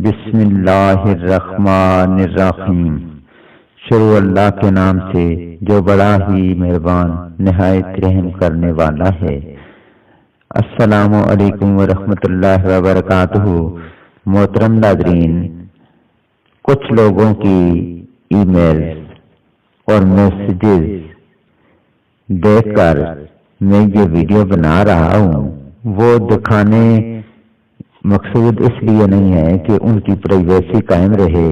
بسم اللہ الرحمن الرحیم۔ شروع اللہ کے نام سے جو بڑا ہی مہربان نہایت رحم کرنے والا ہے۔ السلام علیکم ورحمۃ اللہ وبرکاتہ۔ محترم ناظرین، کچھ لوگوں کی ای میل اور میسیجز دیکھ کر میں یہ ویڈیو بنا رہا ہوں، وہ دکھانے مقصود اس لیے نہیں ہے کہ ان کی پرائیویسی قائم رہے۔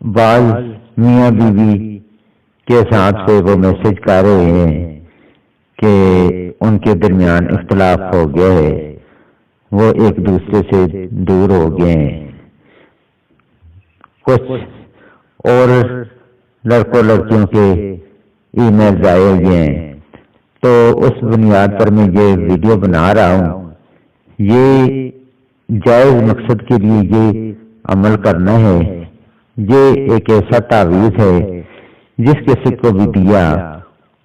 بعض میاں بیوی کے ساتھ سے وہ میسج کر رہے ہیں کہ ان کے درمیان اختلاف ہو گیا ہے، وہ ایک دوسرے سے دور ہو گئے ہیں۔ کچھ اور لڑکوں لڑکیوں کے ای میل آئے ہوئے ہیں، تو اس بنیاد پر میں یہ ویڈیو بنا رہا ہوں۔ یہ جائز مقصد کے لیے یہ عمل کرنا ہے۔ یہ ایک ایسا تعویذ ہے جس کسی کو بھی دیا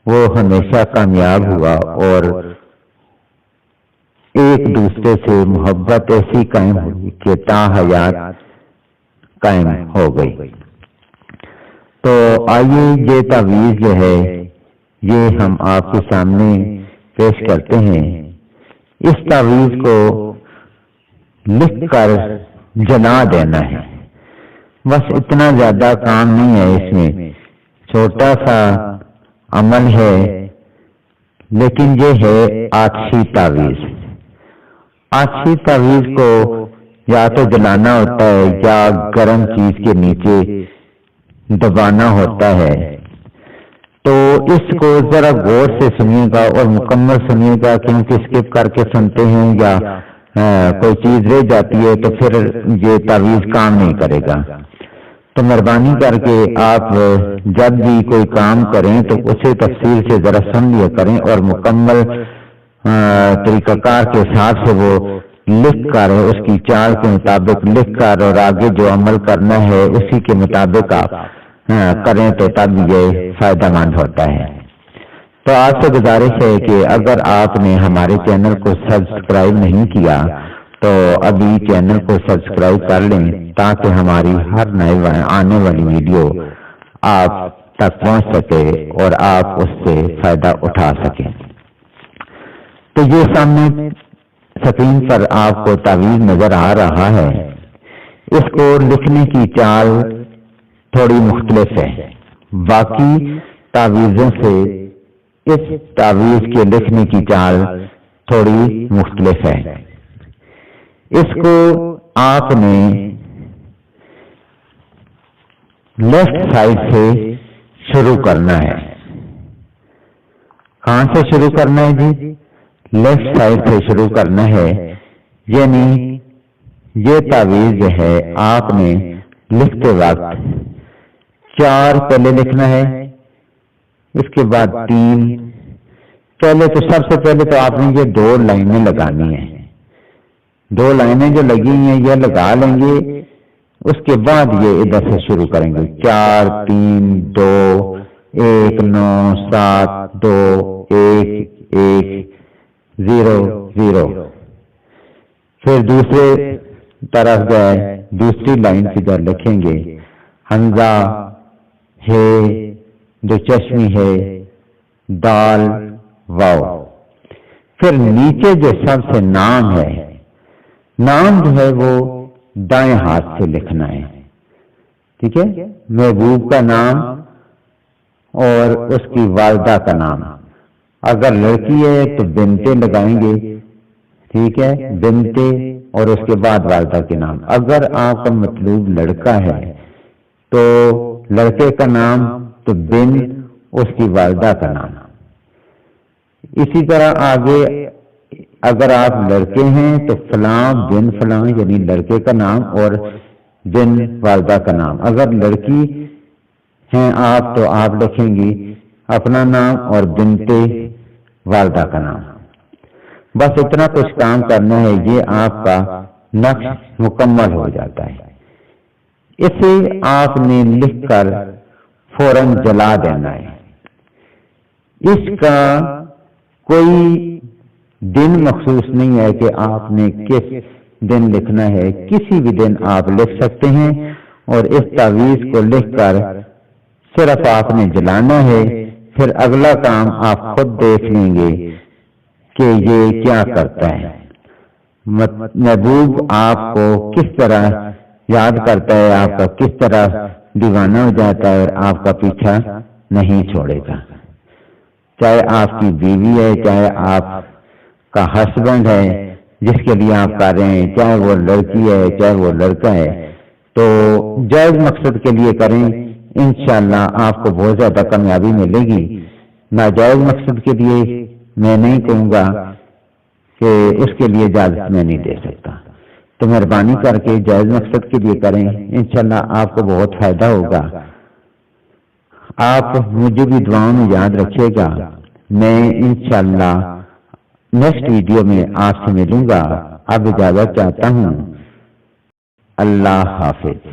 وہ ہمیشہ کامیاب ہوا اور ایک دوسرے سے محبت ایسی قائم ہوئی کہ تا حیات قائم ہو گئی۔ تو آئیے یہ تعویذ جو ہے یہ ہم آپ کے سامنے پیش کرتے ہیں۔ اس تعویذ کو لکھ کر جلا دینا ہے، بس اتنا زیادہ کام نہیں ہے، اس میں چھوٹا سا عمل ہے، لیکن یہ ہے آتشی تعویذ۔ آتشی تعویذ کو یا تو جلانا ہوتا ہے یا گرم چیز کے نیچے دبانا ہوتا ہے۔ تو اس کو ذرا غور سے سنیے گا اور مکمل سنیے گا، کیونکہ اسکپ کر کے سنتے ہیں یا کوئی چیز رہ جاتی ہے تو پھر یہ تعویذ کام نہیں کرے گا۔ تو مہربانی کر کے آپ جب بھی کوئی کام کریں تو اسے تفصیل سے ذرا سن لیا کریں اور مکمل طریقہ کار کے حساب سے وہ لکھ کر اس کی چال کے مطابق لکھ کر اور آگے جو عمل کرنا ہے اسی کے مطابق آپ کریں تو تب یہ فائدہ مند ہوتا ہے۔ تو آپ سے گزارش ہے کہ اگر آپ نے ہمارے چینل کو سبسکرائب نہیں کیا تو ابھی چینل کو سبسکرائب کر لیں تاکہ ہماری ہر نئے آنے والی ویڈیو آپ تک پہنچ سکے اور آپ اس سے فائدہ اٹھا سکیں۔ تو یہ سامنے اسکرین پر آپ کو تعویذ نظر آ رہا ہے۔ اس کو لکھنے کی چال تھوڑی مختلف ہے، باقی تعویذوں سے اس تعویذ کے لکھنے کی چال تھوڑی مختلف ہے۔ اس کو آپ نے لیفٹ سائڈ سے شروع کرنا ہے۔ کہاں سے شروع کرنا ہے جی؟ لیفٹ سائڈ سے شروع کرنا ہے، یعنی یہ تعویذ جو ہے آپ نے لکھتے وقت 4 پہلے لکھنا ہے، اس کے بعد 3، پہلے تو سب سے پہلے تو آپ نے یہ 2 لائنیں لگانی ہیں۔ 2 لائنیں جو لگی ہیں یہ لگا لیں گے، اس کے بعد یہ ادھر سے شروع کریں گے 4 3 2 1 9 7 2 1 1 0 0۔ پھر دوسرے طرف گئے، دوسری لائن کدھر لکھیں گے حمزہ ہے، دو چشمی ہے، دال واو۔ پھر نیچے جو سب سے نام ہے، نام جو ہے وہ دائیں ہاتھ سے لکھنا ہے، ٹھیک ہے؟ محبوب کا نام اور اس کی والدہ کا نام۔ اگر لڑکی ہے تو بنتے لگائیں گے، ٹھیک ہے، بنتے اور اس کے بعد والدہ کے نام۔ اگر آپ کا مطلوب لڑکا ہے تو لڑکے کا نام تو بن اس کی والدہ کا نام۔ اسی طرح آگے اگر آپ لڑکے ہیں تو فلاں بن فلاں، یعنی لڑکے کا نام اور بن والدہ کا نام۔ اگر لڑکی ہیں آپ تو آپ لکھیں گی اپنا نام اور بنتے والدہ کا نام۔ بس اتنا کچھ کام کرنا ہے، یہ آپ کا نقش مکمل ہو جاتا ہے۔ اسے آپ نے لکھ کر فوراً جلا دینا ہے۔ اس کا کوئی دن مخصوص نہیں ہے کہ آپ نے کس دن لکھنا ہے، کسی بھی دن آپ لکھ سکتے ہیں، اور اس تعویذ کو لکھ کر صرف آپ نے جلانا ہے، پھر اگلا کام آپ خود دیکھ لیں گے کہ یہ کیا کرتا ہے۔ محبوب آپ کو کس طرح یاد کرتا ہے، آپ کا کس طرح دیوانہ ہو جاتا ہے، اور آپ کا پیچھا نہیں چھوڑے گا، چاہے آپ کی بیوی ہے، چاہے آپ کا ہسبینڈ ہے جس کے لیے آپ کر رہے ہیں، چاہے وہ لڑکی ہے، چاہے وہ لڑکا ہے، تو جائز مقصد کے لیے کریں، انشاءاللہ آپ کو بہت زیادہ کامیابی ملے گی۔ ناجائز مقصد کے لیے میں نہیں کہوں گا کہ اس کے لیے اجازت میں نہیں دے سکتا، تو مہربانی کر کے جائز مقصد کے لیے کریں، انشاءاللہ آپ کو بہت فائدہ ہوگا۔ آپ مجھے بھی دعاؤں میں یاد رکھیے گا، میں انشاءاللہ نیکسٹ ویڈیو میں آپ سے ملوں گا۔ اب اجازت چاہتا ہوں، اللہ حافظ۔